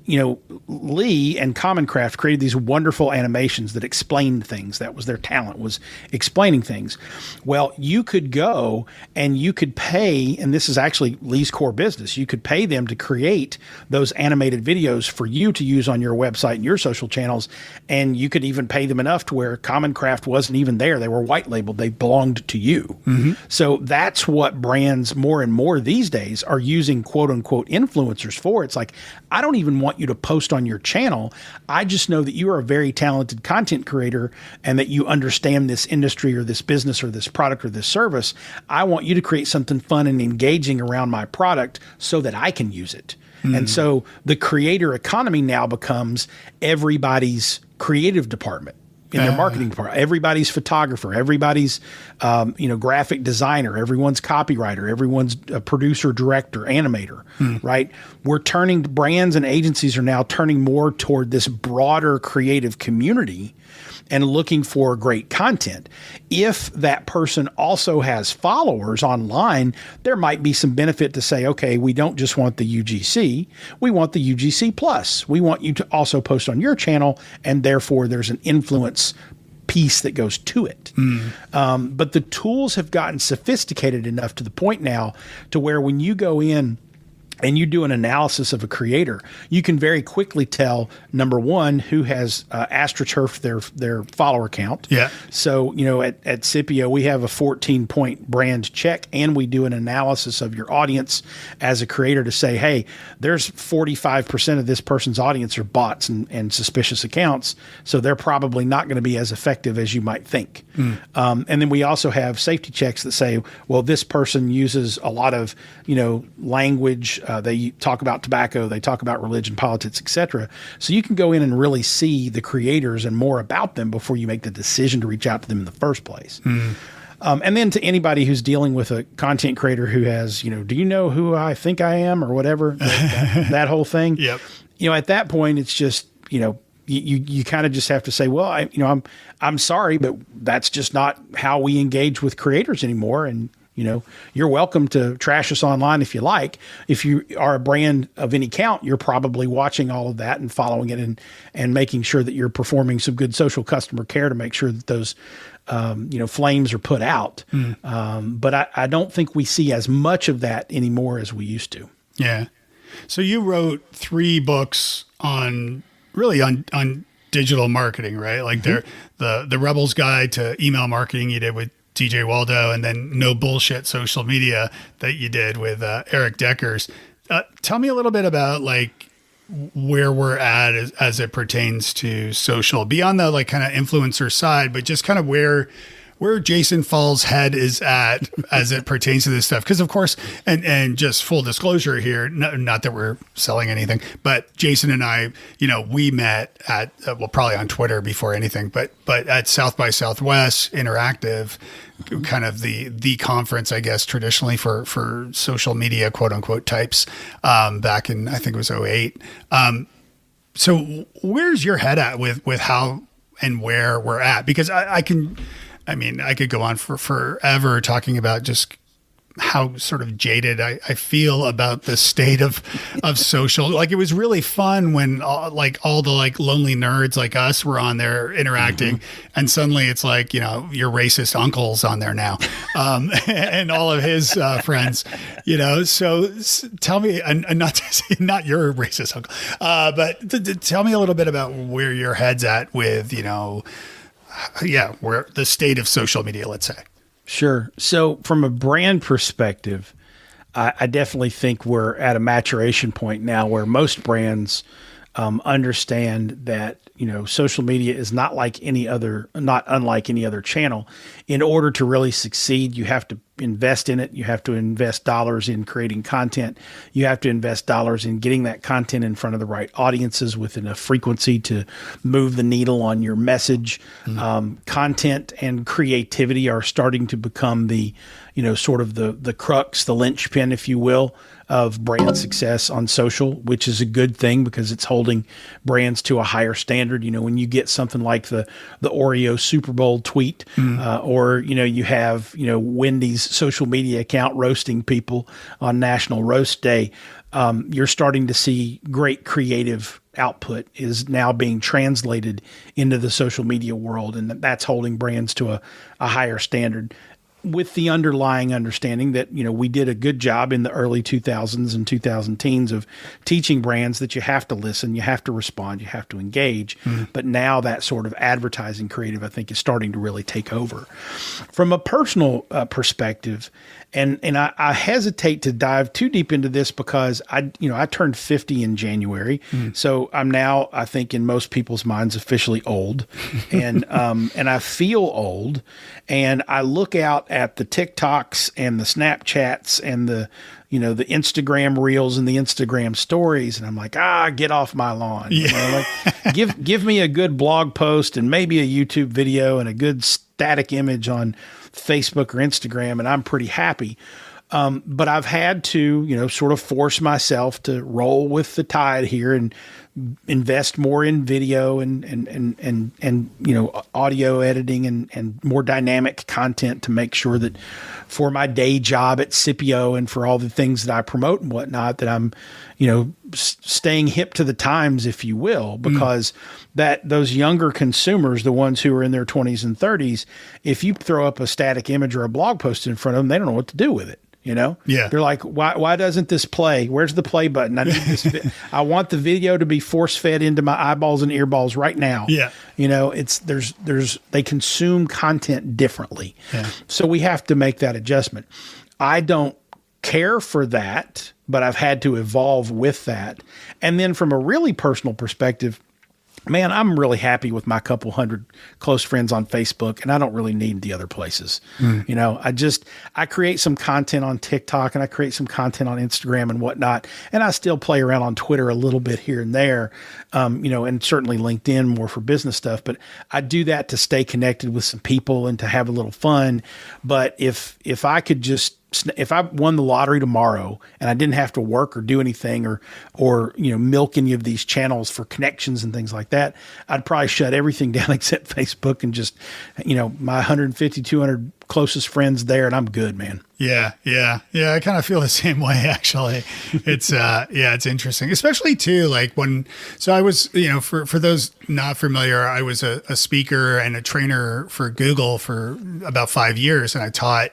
Lee and Common Craft created these wonderful animations that explained things. That was their talent, was explaining things. Well, you could go and you could pay, and this is actually Lee's core business, you could pay them to create those animated videos for you to use on your website and your social channels. And you could even pay them enough to where Common Craft wasn't even there. They were white labeled. They belonged to you.
Mm-hmm.
So that's what brands more and more these days are using quote unquote influencers for. It's like, I don't even want you to post on your channel. I just know that you are a very talented content creator and that you understand this industry or this business or this product or this service. I want you to create something fun and engaging around my product so that I can use it. And so the creator economy now becomes everybody's creative department in their marketing department, everybody's photographer, everybody's, graphic designer, everyone's copywriter, everyone's producer, director, animator, right? Brands and agencies are now turning more toward this broader creative community and looking for great content. If that person also has followers online, there might be some benefit to say, okay, we don't just want the UGC, we want the UGC plus. We want you to also post on your channel, and therefore there's an influence piece that goes to it. But the tools have gotten sophisticated enough to the point now to where when you go in and you do an analysis of a creator, you can very quickly tell, number one, who has astroturfed their follower count.
Yeah. So,
at Scipio, we have a 14-point brand check, and we do an analysis of your audience as a creator to say, hey, there's 45% of this person's audience are bots and suspicious accounts, so they're probably not going to be as effective as you might think. And then we also have safety checks that say, well, this person uses a lot of, language. They talk about tobacco, they talk about religion, politics, etc. So you can go in and really see the creators and more about them before you make the decision to reach out to them in the first place. And then to anybody who's dealing with a content creator who has, do you know who I think I am or whatever, that whole thing.
Yep.
At that point, it's just, you kind of just have to say, well, I'm sorry, but that's just not how we engage with creators anymore. And you're welcome to trash us online if you like. If you are a brand of any count, you're probably watching all of that and following it and making sure that you're performing some good social customer care to make sure that those, flames are put out. But I don't think we see as much of that anymore as we used to.
Yeah. So you wrote 3 books on digital marketing, right? Like the Rebel's Guide to Email Marketing you did with DJ Waldo, and then No Bullshit Social Media that you did with Eric Deckers. Tell me a little bit about where we're at as it pertains to social, beyond the kind of influencer side, but just kind of where Jason Fall's head is at as it pertains to this stuff. Because of course, and just full disclosure here, not that we're selling anything, but Jason and I, we met at, probably on Twitter before anything, but at South by Southwest Interactive, kind of the conference, I guess, traditionally for social media, quote unquote types, back in, I think it was 2008. So where's your head at with how and where we're at? Because I could go on for forever talking about just how sort of jaded I feel about the state of social. It was really fun when all the lonely nerds like us were on there interacting, and suddenly it's your racist uncle's on there now, and all of his friends, So tell me, and not to say not your racist uncle, but tell me a little bit about where your head's at with where the state of social media, let's say.
Sure. So from a brand perspective, I definitely think we're at a maturation point now where most brands understand that, social media is not unlike any other channel. In order to really succeed, you have to invest in it. You have to invest dollars in creating content. You have to invest dollars in getting that content in front of the right audiences within a frequency to move the needle on your message. Content and creativity are starting to become the, sort of the crux, the linchpin, if you will, of brand success on social, which is a good thing because it's holding brands to a higher standard. When you get something like the Oreo Super Bowl tweet, or, you have, Wendy's social media account roasting people on National Roast Day, you're starting to see great creative output is now being translated into the social media world. And that's holding brands to a higher standard, with the underlying understanding that, we did a good job in the early 2000s and 2010s of teaching brands that you have to listen, you have to respond, you have to engage. But now that sort of advertising creative, I think, is starting to really take over. From a personal perspective, and I hesitate to dive too deep into this because I turned 50 in January. So I'm now, I think, in most people's minds, officially old. And I feel old. And I look out at the TikToks and the Snapchats and the Instagram reels and the Instagram stories. And I'm like, get off my lawn. Give me a good blog post and maybe a YouTube video and a good static image on Facebook or Instagram, and I'm pretty happy. But I've had to, sort of force myself to roll with the tide here and invest more in video and audio editing and more dynamic content to make sure that for my day job at Scipio and for all the things that I promote and whatnot, that I'm, staying hip to the times, if you will, because that those younger consumers, the ones who are in their 20s and 30s, if you throw up a static image or a blog post in front of them, they don't know what to do with it.
Yeah.
They're like, why doesn't this play? Where's the play button? I need this. I want the video to be force fed into my eyeballs and earballs right now.
Yeah.
They consume content differently.
Yeah.
So we have to make that adjustment. I don't care for that, but I've had to evolve with that. And then from a really personal perspective, man, I'm really happy with my couple hundred close friends on Facebook, and I don't really need the other places. I create some content on TikTok and I create some content on Instagram and whatnot. And I still play around on Twitter a little bit here and there, and certainly LinkedIn more for business stuff. But I do that to stay connected with some people and to have a little fun. But if I won the lottery tomorrow and I didn't have to work or do anything or milk any of these channels for connections and things like that, I'd probably shut everything down except Facebook and just, my 150, 200 closest friends there, and I'm good, man.
Yeah. I kind of feel the same way, actually. It's, it's interesting, especially too, so I was, for those not familiar, I was a speaker and a trainer for Google for about 5 years. And I taught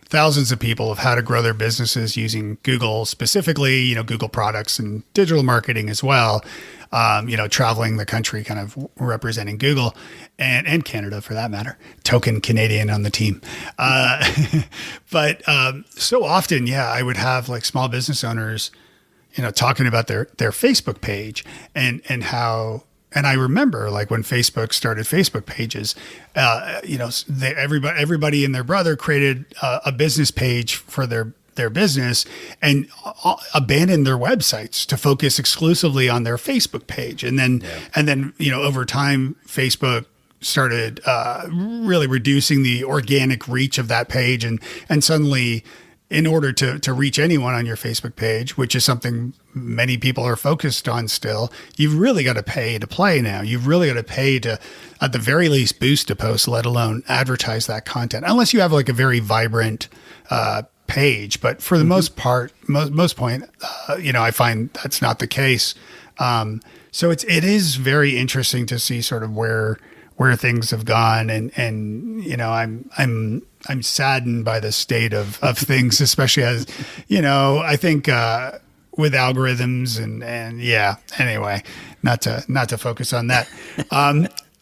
thousands of people of how to grow their businesses using Google, specifically, Google products and digital marketing as well. Traveling the country, kind of representing Google and Canada for that matter, token Canadian on the team. But so often, I would have small business owners, talking about their Facebook page and how. And I remember when Facebook started Facebook pages, everybody and their brother created a business page for their business and abandoned their websites to focus exclusively on their Facebook page. And then over time, Facebook started really reducing the organic reach of that page. And suddenly, in order to reach anyone on your Facebook page, which is something many people are focused on still, you've really got to pay to play now. You've really got to pay to, at the very least, boost a post, let alone advertise that content, unless you have a very vibrant page. But for the most part, I find that's not the case. So it is very interesting to see sort of where things have gone, and I'm saddened by the state of things, especially as, I think, with algorithms and anyway, not to focus on that.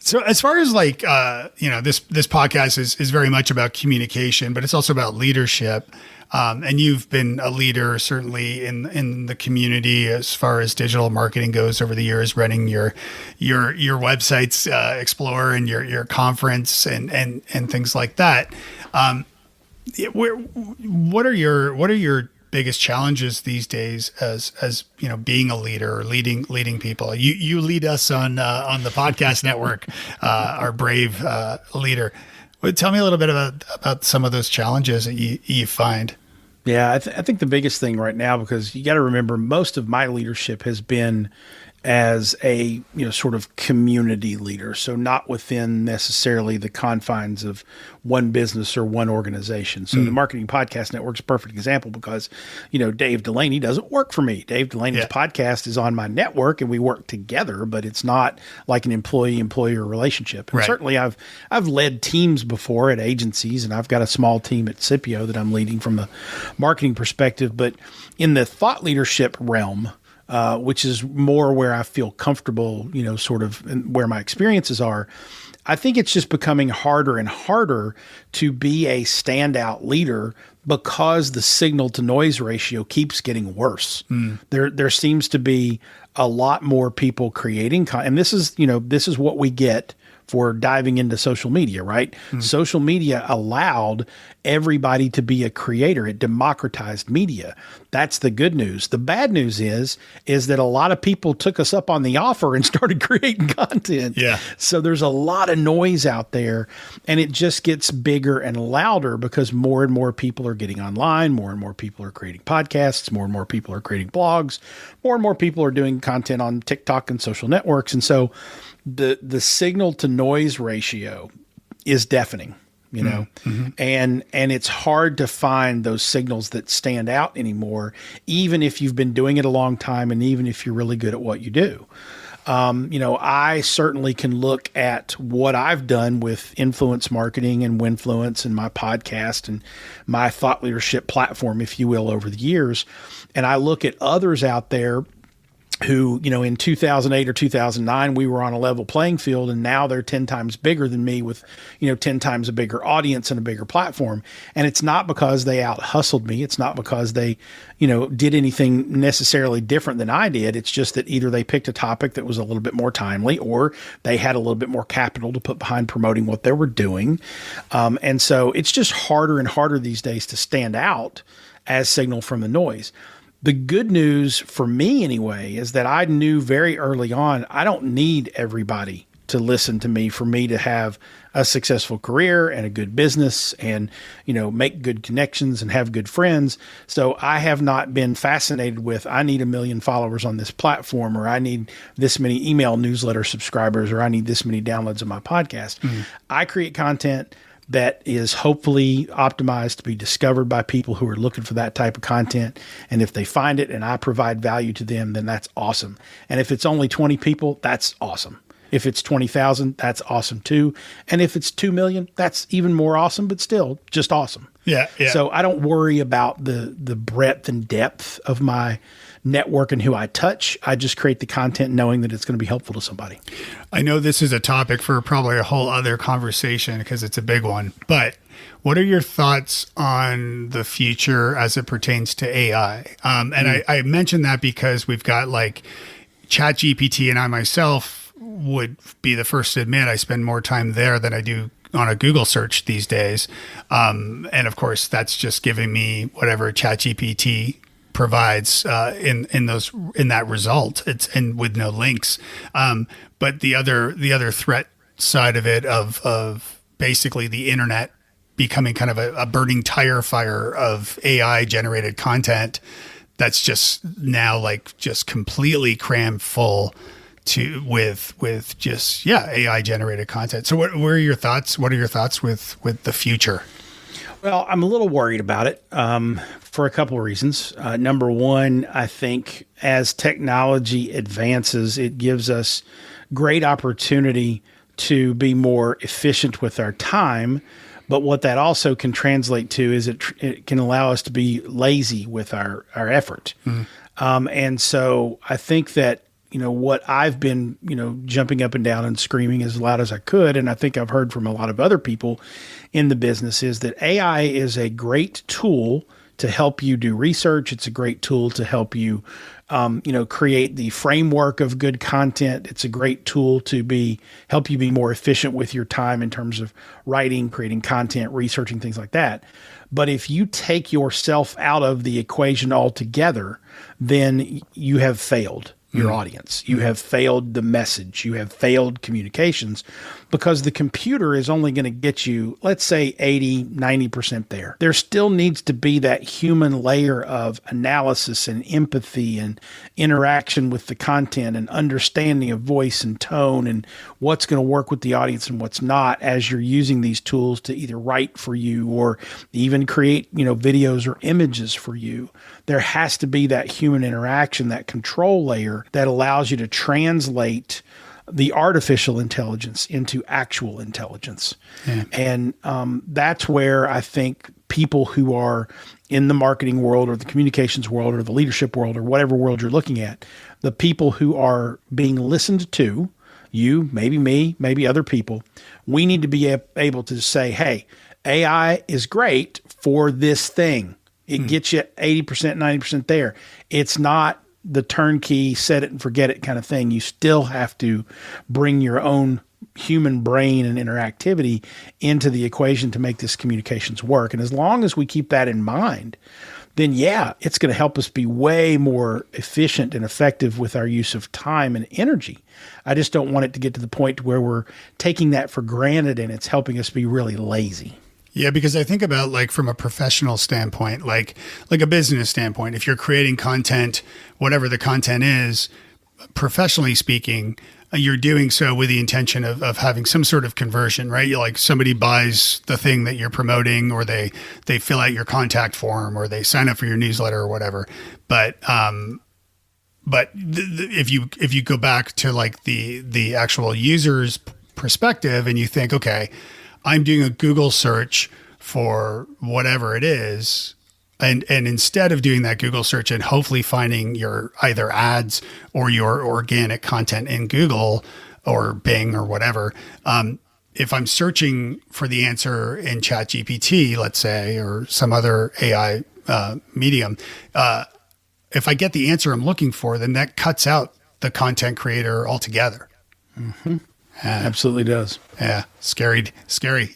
So as far as this podcast is very much about communication, but it's also about leadership. And you've been a leader certainly in the community as far as digital marketing goes over the years, running your websites, Explore, and your conference and things like that. What are your biggest challenges these days as being a leader or leading people? You lead us on the podcast network, our brave leader. Well, tell me a little bit about some of those challenges that you find.
Yeah, I think the biggest thing right now, because you got to remember, most of my leadership has been as a sort of community leader, so not within necessarily the confines of one business or one organization. So the Marketing Podcast Network is a perfect example, because Dave Delaney doesn't work for me. Dave Delaney's podcast is on my network, and we work together, but it's not like an employee-employer relationship. And
right.
Certainly I've led teams before at agencies, and I've got a small team at Scipio that I'm leading from the marketing perspective. But in the thought leadership realm, which is more where I feel comfortable, sort of where my experiences are, I think it's just becoming harder and harder to be a standout leader, because the signal to noise ratio keeps getting worse. There seems to be a lot more people creating content, and this is what we get for diving into social media, right? Social media allowed everybody to be a creator. It democratized media. That's the good news. The bad news is that a lot of people took us up on the offer and started creating content.
Yeah.
So there's a lot of noise out there, and it just gets bigger and louder because more and more people are getting online. More and more people are creating podcasts. More and more people are creating blogs. More and more people are doing content on TikTok and social networks. And so the signal to noise ratio is deafening, and it's hard to find those signals that stand out anymore, even if you've been doing it a long time, and even if you're really good at what you do. I certainly can look at what I've done with influence marketing and Winfluence and my podcast and my thought leadership platform, if you will, over the years. And I look at others out there who, in 2008 or 2009, we were on a level playing field, and now they're 10 times bigger than me with, 10 times a bigger audience and a bigger platform. And it's not because they out hustled me. It's not because they, did anything necessarily different than I did. It's just that either they picked a topic that was a little bit more timely, or they had a little bit more capital to put behind promoting what they were doing. And so it's just harder and harder these days to stand out as signal from the noise. The good news for me anyway is that I knew very early on, I don't need everybody to listen to me for me to have a successful career and a good business and, make good connections and have good friends. So I have not been fascinated with, I need 1 million followers on this platform, or I need this many email newsletter subscribers, or I need this many downloads of my podcast. I create content that is hopefully optimized to be discovered by people who are looking for that type of content. And if they find it and I provide value to them, then that's awesome. And if it's only 20 people, that's awesome. If it's 20,000, that's awesome too. And if it's 2 million, that's even more awesome, but still just awesome.
Yeah.
So I don't worry about the breadth and depth of my network and who I touch. I just create the content knowing that it's going to be helpful to somebody.
I know this is a topic for probably a whole other conversation because it's a big one, but what are your thoughts on the future as it pertains to AI? I mentioned that because we've got like ChatGPT, and I myself would be the first to admit I spend more time there than I do on a Google search these days. And of course, that's just giving me whatever ChatGPT provides in that result. It's and with no links. But the other threat side of it of basically the internet becoming kind of a burning tire fire of AI generated content that's just now like just completely crammed full with just AI generated content. So what are your thoughts? What are your thoughts with the future?
Well, I'm a little worried about it for a couple of reasons. Number one, I think as technology advances, it gives us great opportunity to be more efficient with our time. But what that also can translate to is it can allow us to be lazy with our effort. And so I think that, what I've been, jumping up and down and screaming as loud as I could, and I think I've heard from a lot of other people in the business, is that AI is a great tool to help you do research. It's a great tool to help you, create the framework of good content. It's a great tool to help you be more efficient with your time in terms of writing, creating content, researching, things like that. But if you take yourself out of the equation altogether, then you have failed your audience. You have failed the message. You have failed communications, because the computer is only going to get you, let's say 80, 90% there. There still needs to be that human layer of analysis and empathy and interaction with the content and understanding of voice and tone and what's going to work with the audience and what's not, as you're using these tools to either write for you or even create, videos or images for you. There has to be that human interaction, that control layer that allows you to translate the artificial intelligence into actual intelligence. Yeah. And that's where I think people who are in the marketing world or the communications world or the leadership world or whatever world you're looking at, the people who are being listened to, you, maybe me, maybe other people, we need to be able to say, hey, AI is great for this thing. It gets you 80%, 90% there. It's not the turnkey, set it and forget it kind of thing. You still have to bring your own human brain and interactivity into the equation to make this communications work. And as long as we keep that in mind, then yeah, it's going to help us be way more efficient and effective with our use of time and energy. I just don't want it to get to the point where we're taking that for granted and it's helping us be really lazy.
Yeah, because I think about, like, from a professional standpoint, like a business standpoint, if you're creating content, whatever the content is, professionally speaking, you're doing so with the intention of having some sort of conversion, right? Like somebody buys the thing that you're promoting, or they fill out your contact form, or they sign up for your newsletter or whatever. But if you go back to like the actual user's perspective and you think, okay, I'm doing a Google search for whatever it is. And instead of doing that Google search and hopefully finding your either ads or your organic content in Google or Bing or whatever, if I'm searching for the answer in ChatGPT, let's say, or some other AI medium, if I get the answer I'm looking for, then that cuts out the content creator altogether.
Mm-hmm. Absolutely does.
Yeah. Scary.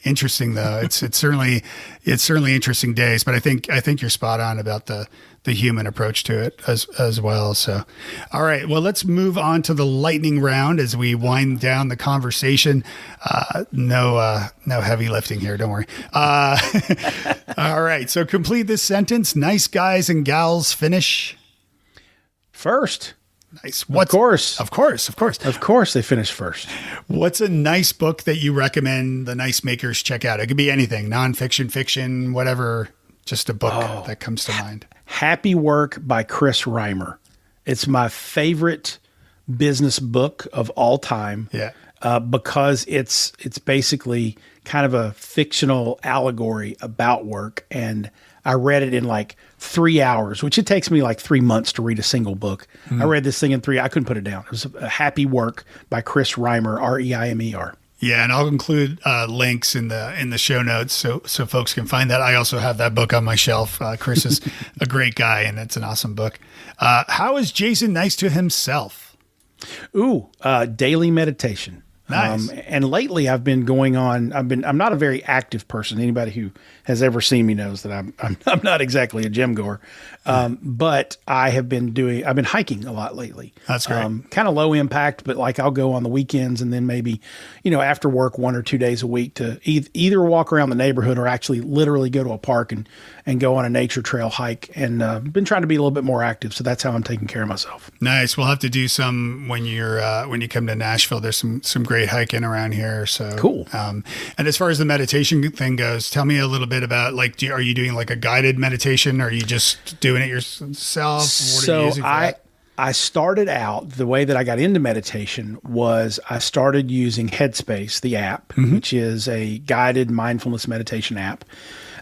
Interesting though. It's certainly interesting days, but I think you're spot on about the human approach to it as well. So, all right, well, let's move on to the lightning round as we wind down the conversation. No heavy lifting here. Don't worry. All right. So complete this sentence. Nice guys and gals finish
first.
Nice.
Of course.
Of course
they finish first.
What's a nice book that you recommend the nice makers check out? It could be anything, nonfiction, fiction, whatever, just a book that comes to mind.
Happywork by Chris Reimer. It's my favorite business book of all time.
Yeah.
Because it's basically kind of a fictional allegory about work. And I read it in like 3 hours, which it takes me like 3 months to read a single book. Mm-hmm. I read this thing in I couldn't put it down. It was a Happywork by Chris Reimer, Reimer.
Yeah, and I'll include links in the show notes so folks can find that. I also have that book on my shelf. Chris is a great guy, and it's an awesome book. How is Jason nice to himself?
Daily meditation.
Nice.
And lately I've been going on, I'm not a very active person. Anybody who has ever seen me knows that I'm not exactly a gym goer. But I've been hiking a lot lately.
That's great.
Kind of low impact, but like I'll go on the weekends and then maybe, after work 1 or 2 days a week to either walk around the neighborhood or actually literally go to a park and go on a nature trail hike. And been trying to be a little bit more active. So that's how I'm taking care of myself.
Nice. We'll have to do some when you come to Nashville. There's some great hiking around here. So
cool.
And as far as the meditation thing goes, tell me a little bit about are you doing like a guided meditation? Or are you just doing it yourself? What are you using for that?
I started out, the way that I got into meditation was I started using Headspace, the app, mm-hmm. which is a guided mindfulness meditation app.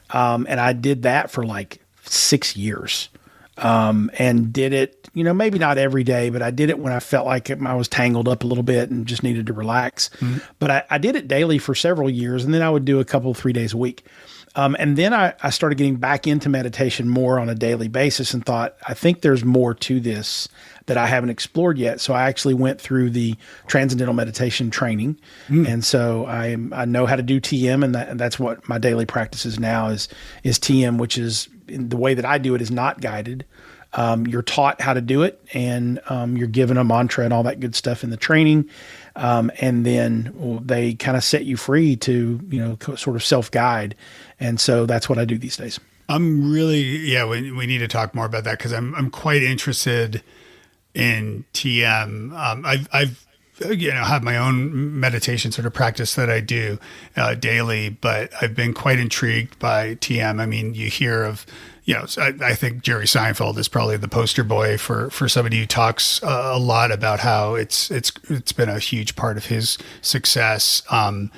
And I did that for like 6 years. And did it, maybe not every day, but I did it when I felt like I was tangled up a little bit and just needed to relax. Mm-hmm. But I did it daily for several years, and then I would do a couple, 3 days a week. And then I started getting back into meditation more on a daily basis and thought, I think there's more to this that I haven't explored yet. So I actually went through the transcendental meditation training. And so I know how to do TM, and that's what my daily practice is now is TM, which is the way that I do it is not guided. You're taught how to do it, and you're given a mantra and all that good stuff in the training. And then they kind of set you free to, sort of self-guide. And so that's what I do these days.
I'm really, we need to talk more about that because I'm quite interested in TM. I've have my own meditation sort of practice that I do daily, but I've been quite intrigued by TM. I mean, you hear of, I think Jerry Seinfeld is probably the poster boy for somebody who talks a lot about how it's been a huge part of his success. And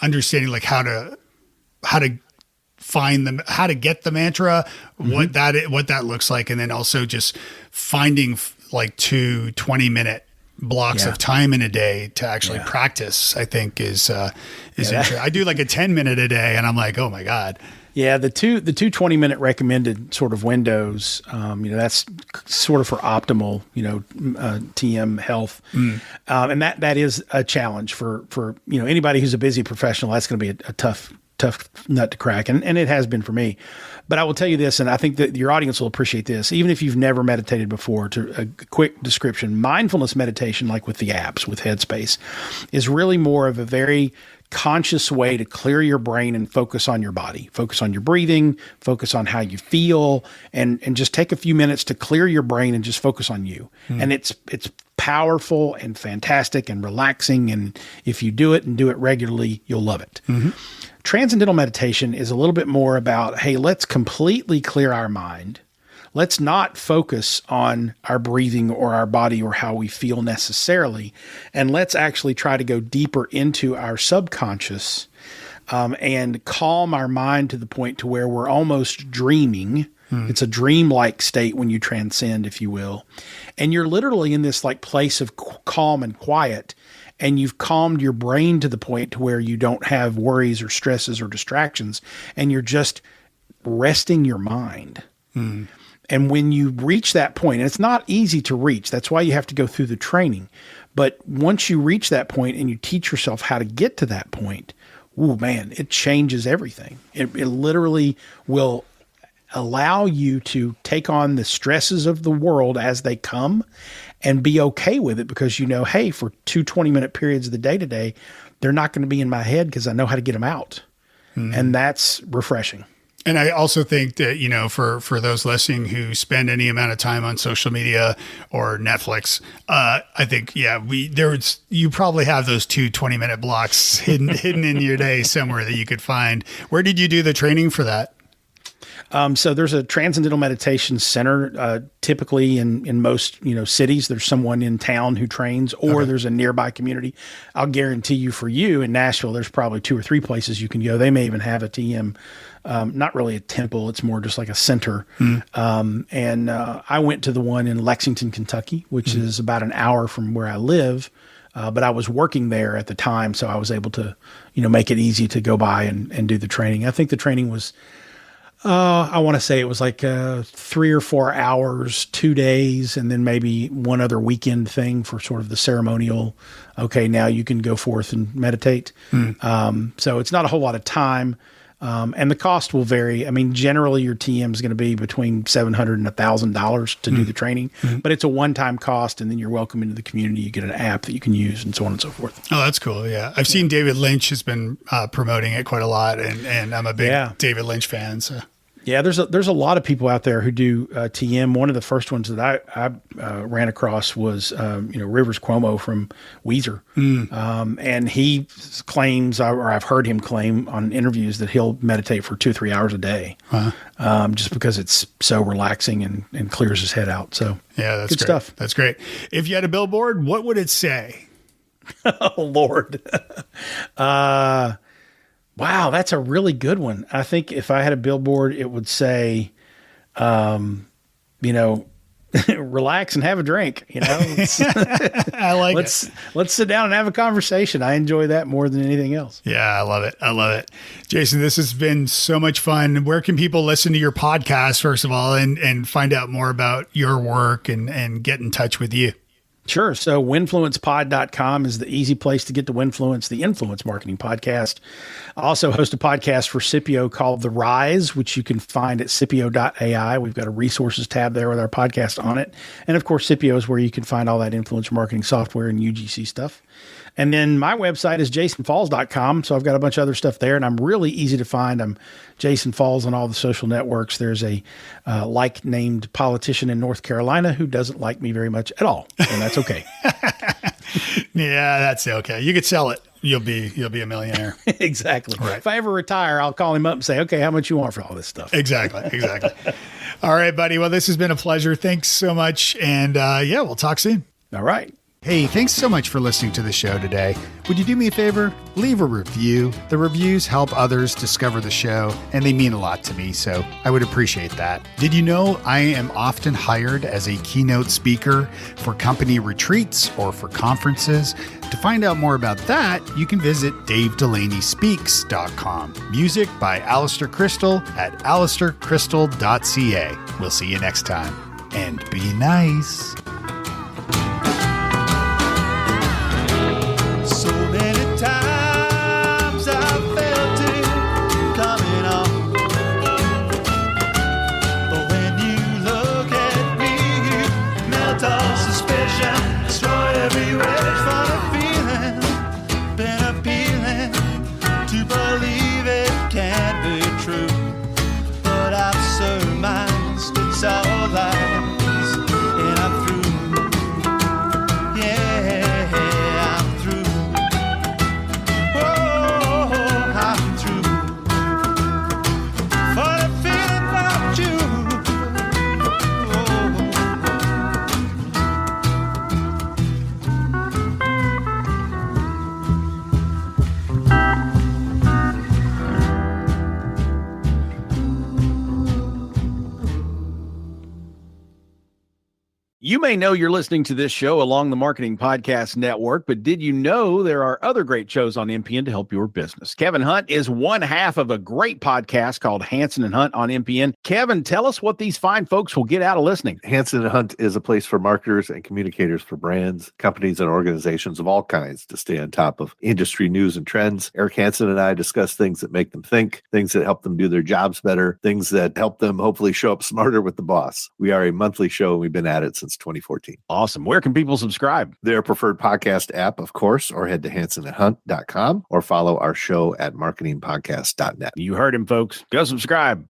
understanding like how to find them, how to get the mantra, what that looks like. And then also just finding like 2 20-minute blocks of time in a day to actually practice, I think is interesting. I do like a 10-minute a day and I'm like, oh my God.
Yeah. The two 20-minute recommended sort of windows, that's sort of for optimal, TM health. And that is a challenge for anybody who's a busy professional. That's going to be a tough nut to crack. And it has been for me. But I will tell you this, and I think that your audience will appreciate this, even if you've never meditated before. To a quick description, mindfulness meditation, like with the apps, with Headspace, is really more of a very conscious way to clear your brain and focus on your body, focus on your breathing, focus on how you feel, and just take a few minutes to clear your brain and just focus on you. And it's powerful and fantastic and relaxing. And if you do it and do it regularly, you'll love it. Transcendental meditation is a little bit more about, hey, let's completely clear our mind. Let's not focus on our breathing or our body or how we feel necessarily. And let's actually try to go deeper into our subconscious and calm our mind to the point to where we're almost dreaming. It's a dreamlike state when you transcend, if you will. And you're literally in this like place of calm and quiet. And you've calmed your brain to the point to where you don't have worries or stresses or distractions, and you're just resting your mind. And when you reach that point, and it's not easy to reach, that's why you have to go through the training. But once you reach that point and you teach yourself how to get to that point, oh man, it changes everything. It literally will allow you to take on the stresses of the world as they come and be okay with it, because hey, for 2 20-minute periods of the day today, they're not going to be in my head because I know how to get them out. And that's refreshing.
And I also think that, for those listening who spend any amount of time on social media or Netflix, I think, you probably have those 2 20-minute blocks hidden in your day somewhere that you could find. Where did you do the training for that?
So there's a transcendental meditation center. Typically in most, cities, there's someone in town who trains, or there's a nearby community. I'll guarantee you for you in Nashville, there's probably 2 or 3 places you can go. They may even have a TM, not really a temple. It's more just like a center. And I went to the one in Lexington, Kentucky, which is about an hour from where I live. But I was working there at the time, so I was able to, make it easy to go by and do the training. I think the training was, I want to say it was like 3 or 4 hours, 2 days, and then maybe one other weekend thing for sort of the ceremonial. Okay, now you can go forth and meditate. So it's not a whole lot of time. And the cost will vary. I mean, generally your TM is going to be between $700 and $1,000 to do the training, but it's a one-time cost, and then you're welcome into the community. You get an app that you can use, and so on and so forth.
Oh, that's cool. Yeah. I've seen David Lynch has been promoting it quite a lot, and I'm a big David Lynch fan. So.
Yeah, there's a lot of people out there who do TM. One of the first ones that I ran across was Rivers Cuomo from Weezer, and he claims, or I've heard him claim on interviews, that he'll meditate for 2 or 3 hours a day, just because it's so relaxing and clears his head out. So
yeah, that's
good
great.
stuff.
That's great. If you had a billboard, what would it say?
Oh Lord. Wow, that's a really good one. I think if I had a billboard, it would say, relax and have a drink.
I like it.
Let's sit down and have a conversation. I enjoy that more than anything else.
Yeah, I love it. I love it. Jason, this has been so much fun. Where can people listen to your podcast, first of all, and find out more about your work and get in touch with you?
Sure. So winfluencepod.com is the easy place to get to Winfluence, the influence marketing podcast. I also host a podcast for Scipio called The Rise, which you can find at scipio.ai. We've got a resources tab there with our podcast on it. And of course, Scipio is where you can find all that influencer marketing software and UGC stuff. And then my website is jasonfalls.com. So I've got a bunch of other stuff there, and I'm really easy to find. I'm Jason Falls on all the social networks. There's a named politician in North Carolina who doesn't like me very much at all, and that's okay.
Yeah, that's okay. You could sell it. You'll be a millionaire.
Exactly.
Right.
If I ever retire, I'll call him up and say, okay, how much you want for all this stuff?
Exactly. All right, buddy. Well, this has been a pleasure. Thanks so much. And we'll talk soon.
All right.
Hey, thanks so much for listening to the show today. Would you do me a favor? Leave a review. The reviews help others discover the show, and they mean a lot to me, so I would appreciate that. Did you know I am often hired as a keynote speaker for company retreats or for conferences? To find out more about that, you can visit davedelaney.speaks.com. Music by AlistairChristl at AlistairChristl.ca. We'll see you next time. And be nice.
You may know you're listening to this show along the Marketing Podcast Network, but did you know there are other great shows on MPN to help your business? Kevin Hunt is one half of a great podcast called Hansen and Hunt on MPN. Kevin, tell us what these fine folks will get out of listening.
Hansen and Hunt is a place for marketers and communicators for brands, companies, and organizations of all kinds to stay on top of industry news and trends. Eric Hansen and I discuss things that make them think, things that help them do their jobs better, things that help them hopefully show up smarter with the boss. We are a monthly show, and we've been at it since 2014.
Awesome. Where can people subscribe?
Their preferred podcast app, of course, or head to hansenandhunt.com or follow our show at marketingpodcast.net.
You heard him, folks. Go subscribe.